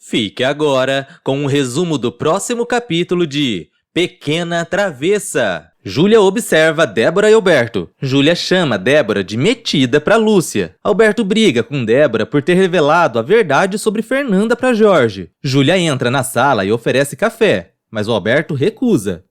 Fique agora com um resumo do próximo capítulo de Pequena Travessa. Júlia observa Débora e Alberto. Júlia chama Débora de metida para Lúcia. Alberto briga com Débora por ter revelado a verdade sobre Fernanda para Jorge. Júlia entra na sala e oferece café, mas o Alberto recusa.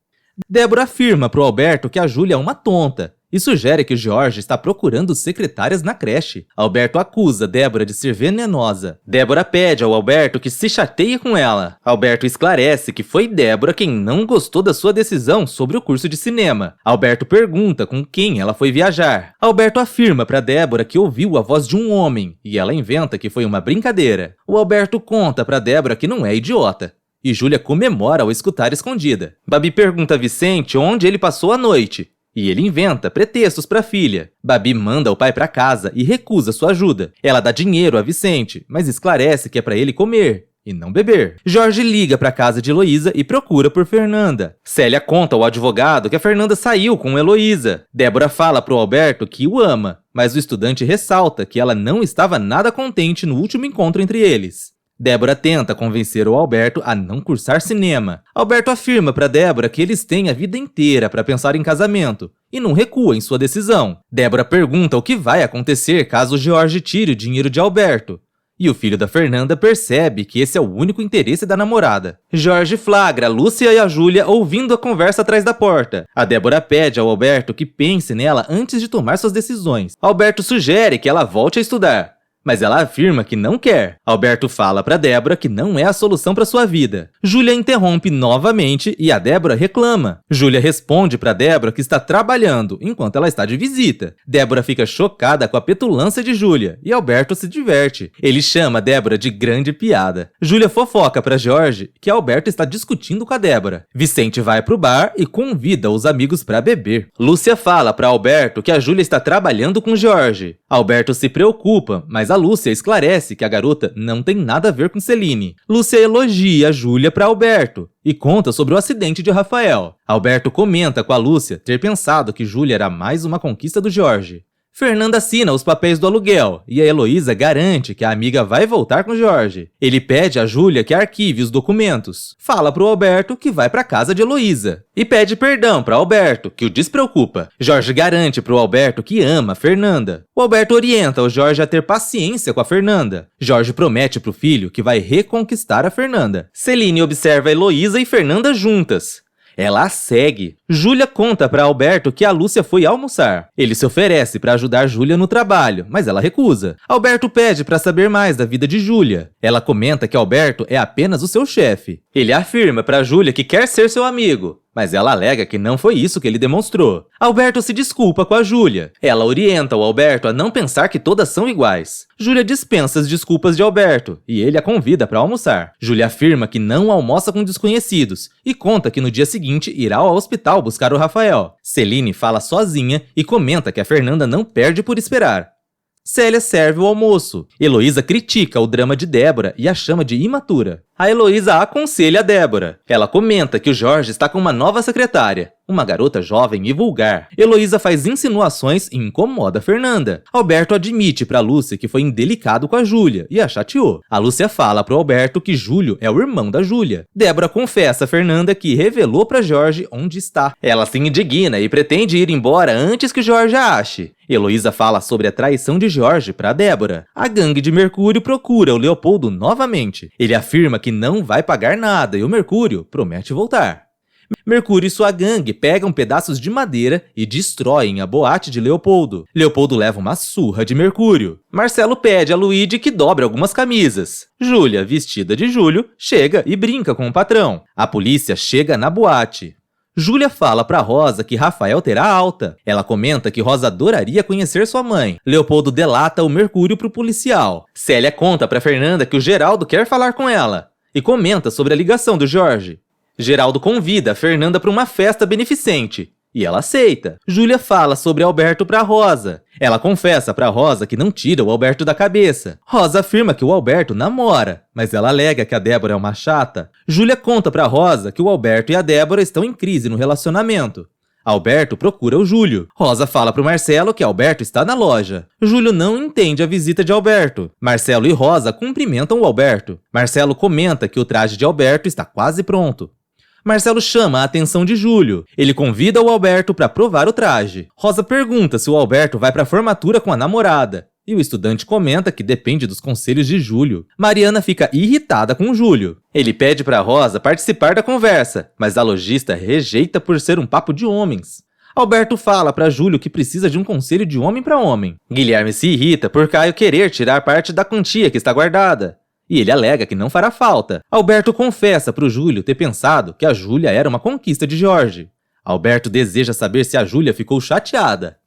Débora afirma para o Alberto que a Júlia é uma tonta e sugere que Jorge está procurando secretárias na creche. Alberto acusa Débora de ser venenosa. Débora pede ao Alberto que se chateie com ela. Alberto esclarece que foi Débora quem não gostou da sua decisão sobre o curso de cinema. Alberto pergunta com quem ela foi viajar. Alberto afirma para Débora que ouviu a voz de um homem e ela inventa que foi uma brincadeira. O Alberto conta para Débora que não é idiota. E Júlia comemora ao escutar escondida. Babi pergunta a Vicente onde ele passou a noite. E ele inventa pretextos para a filha. Babi manda o pai para casa e recusa sua ajuda. Ela dá dinheiro a Vicente, mas esclarece que é para ele comer e não beber. Jorge liga para a casa de Heloísa e procura por Fernanda. Célia conta ao advogado que a Fernanda saiu com Heloísa. Débora fala para o Alberto que o ama, mas o estudante ressalta que ela não estava nada contente no último encontro entre eles. Débora tenta convencer o Alberto a não cursar cinema. Alberto afirma para Débora que eles têm a vida inteira para pensar em casamento e não recua em sua decisão. Débora pergunta o que vai acontecer caso Jorge tire o dinheiro de Alberto. E o filho da Fernanda percebe que esse é o único interesse da namorada. Jorge flagra Lúcia e a Júlia ouvindo a conversa atrás da porta. A Débora pede ao Alberto que pense nela antes de tomar suas decisões. Alberto sugere que ela volte a estudar, mas ela afirma que não quer. Alberto fala para Débora que não é a solução para sua vida. Júlia interrompe novamente e a Débora reclama. Júlia responde para Débora que está trabalhando enquanto ela está de visita. Débora fica chocada com a petulância de Júlia e Alberto se diverte. Ele chama Débora de grande piada. Júlia fofoca para Jorge que Alberto está discutindo com a Débora. Vicente vai pro bar e convida os amigos para beber. Lúcia fala para Alberto que a Júlia está trabalhando com Jorge. Alberto se preocupa, mas a Lúcia esclarece que a garota não tem nada a ver com Celine. Lúcia elogia a Júlia para Alberto e conta sobre o acidente de Rafael. Alberto comenta com a Lúcia ter pensado que Júlia era mais uma conquista do Jorge. Fernanda assina os papéis do aluguel e a Heloísa garante que a amiga vai voltar com Jorge. Ele pede a Júlia que arquive os documentos. Fala pro Alberto que vai pra casa de Heloísa. E pede perdão para Alberto, que o despreocupa. Jorge garante pro Alberto que ama a Fernanda. O Alberto orienta o Jorge a ter paciência com a Fernanda. Jorge promete pro filho que vai reconquistar a Fernanda. Celine observa Heloísa e Fernanda juntas. Ela a segue. Júlia conta para Alberto que a Lúcia foi almoçar. Ele se oferece para ajudar Júlia no trabalho, mas ela recusa. Alberto pede para saber mais da vida de Júlia. Ela comenta que Alberto é apenas o seu chefe. Ele afirma para Júlia que quer ser seu amigo, mas ela alega que não foi isso que ele demonstrou. Alberto se desculpa com a Júlia. Ela orienta o Alberto a não pensar que todas são iguais. Júlia dispensa as desculpas de Alberto e ele a convida para almoçar. Júlia afirma que não almoça com desconhecidos e conta que no dia seguinte irá ao hospital buscar o Rafael. Celine fala sozinha e comenta que a Fernanda não perde por esperar. Célia serve o almoço. Heloísa critica o drama de Débora e a chama de imatura. A Heloísa aconselha a Débora. Ela comenta que o Jorge está com uma nova secretária, uma garota jovem e vulgar. Heloísa faz insinuações e incomoda Fernanda. Alberto admite para Lúcia que foi indelicado com a Júlia e a chateou. A Lúcia fala para Alberto que Júlio é o irmão da Júlia. Débora confessa a Fernanda que revelou para Jorge onde está. Ela se indigna e pretende ir embora antes que Jorge a ache. Heloísa fala sobre a traição de Jorge para Débora. A gangue de Mercúrio procura o Leopoldo novamente. Ele afirma que não vai pagar nada e o Mercúrio promete voltar. Mercúrio e sua gangue pegam pedaços de madeira e destroem a boate de Leopoldo. Leopoldo leva uma surra de Mercúrio. Marcelo pede a Luíde que dobre algumas camisas. Júlia, vestida de Júlio, chega e brinca com o patrão. A polícia chega na boate. Júlia fala para Rosa que Rafael terá alta. Ela comenta que Rosa adoraria conhecer sua mãe. Leopoldo delata o Mercúrio pro policial. Célia conta para Fernanda que o Geraldo quer falar com ela e comenta sobre a ligação do Jorge. Geraldo convida a Fernanda para uma festa beneficente e ela aceita. Júlia fala sobre Alberto para Rosa. Ela confessa para Rosa que não tira o Alberto da cabeça. Rosa afirma que o Alberto namora, mas ela alega que a Débora é uma chata. Júlia conta para Rosa que o Alberto e a Débora estão em crise no relacionamento. Alberto procura o Júlio. Rosa fala pro Marcelo que Alberto está na loja. Júlio não entende a visita de Alberto. Marcelo e Rosa cumprimentam o Alberto. Marcelo comenta que o traje de Alberto está quase pronto. Marcelo chama a atenção de Júlio. Ele convida o Alberto para provar o traje. Rosa pergunta se o Alberto vai para a formatura com a namorada. E o estudante comenta que depende dos conselhos de Júlio. Mariana fica irritada com Júlio. Ele pede para Rosa participar da conversa, mas a lojista rejeita por ser um papo de homens. Alberto fala para Júlio que precisa de um conselho de homem para homem. Guilherme se irrita por Caio querer tirar parte da quantia que está guardada. E ele alega que não fará falta. Alberto confessa para o Júlio ter pensado que a Júlia era uma conquista de Jorge. Alberto deseja saber se a Júlia ficou chateada.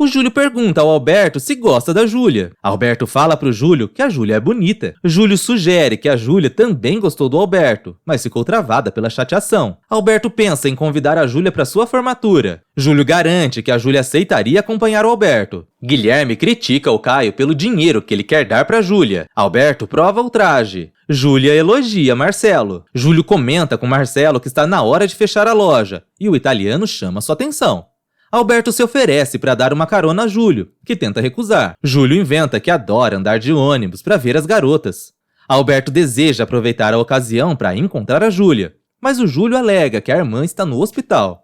O Júlio pergunta ao Alberto se gosta da Júlia. Alberto fala pro Júlio que a Júlia é bonita. Júlio sugere que a Júlia também gostou do Alberto, mas ficou travada pela chateação. Alberto pensa em convidar a Júlia para sua formatura. Júlio garante que a Júlia aceitaria acompanhar o Alberto. Guilherme critica o Caio pelo dinheiro que ele quer dar para Júlia. Alberto prova o traje. Júlia elogia Marcelo. Júlio comenta com Marcelo que está na hora de fechar a loja, e o italiano chama sua atenção. Alberto se oferece para dar uma carona a Júlio, que tenta recusar. Júlio inventa que adora andar de ônibus para ver as garotas. Alberto deseja aproveitar a ocasião para encontrar a Júlia, mas o Júlio alega que a irmã está no hospital.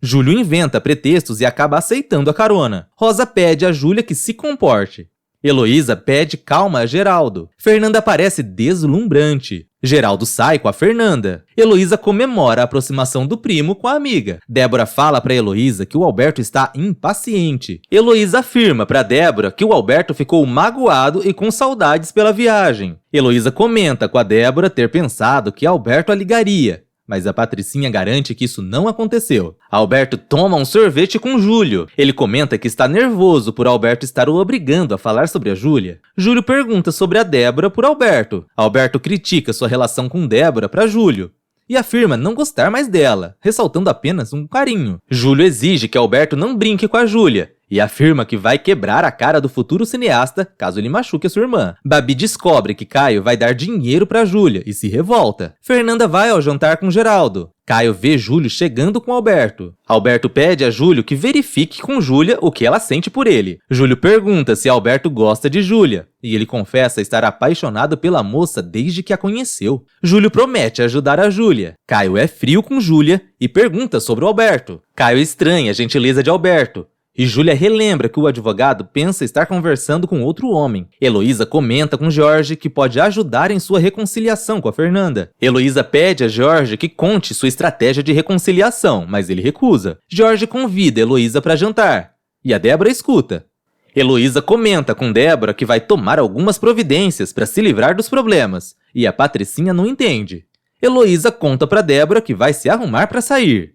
Júlio inventa pretextos e acaba aceitando a carona. Rosa pede a Júlia que se comporte. Heloísa pede calma a Geraldo. Fernanda parece deslumbrante. Geraldo sai com a Fernanda. Heloísa comemora a aproximação do primo com a amiga. Débora fala para Heloísa que o Alberto está impaciente. Heloísa afirma para Débora que o Alberto ficou magoado e com saudades pela viagem. Heloísa comenta com a Débora ter pensado que Alberto a ligaria, mas a Patricinha garante que isso não aconteceu. Alberto toma um sorvete com Júlio. Ele comenta que está nervoso por Alberto estar o obrigando a falar sobre a Júlia. Júlio pergunta sobre a Débora por Alberto. Alberto critica sua relação com Débora para Júlio e afirma não gostar mais dela, ressaltando apenas um carinho. Júlio exige que Alberto não brinque com a Júlia e afirma que vai quebrar a cara do futuro cineasta caso ele machuque a sua irmã. Babi descobre que Caio vai dar dinheiro para Júlia e se revolta. Fernanda vai ao jantar com Geraldo. Caio vê Júlio chegando com Alberto. Alberto pede a Júlio que verifique com Júlia o que ela sente por ele. Júlio pergunta se Alberto gosta de Júlia, e ele confessa estar apaixonado pela moça desde que a conheceu. Júlio promete ajudar a Júlia. Caio é frio com Júlia e pergunta sobre o Alberto. Caio estranha a gentileza de Alberto. E Júlia relembra que o advogado pensa estar conversando com outro homem. Heloísa comenta com Jorge que pode ajudar em sua reconciliação com a Fernanda. Heloísa pede a Jorge que conte sua estratégia de reconciliação, mas ele recusa. Jorge convida Heloísa para jantar, e a Débora escuta. Heloísa comenta com Débora que vai tomar algumas providências para se livrar dos problemas, e a Patricinha não entende. Heloísa conta para Débora que vai se arrumar para sair.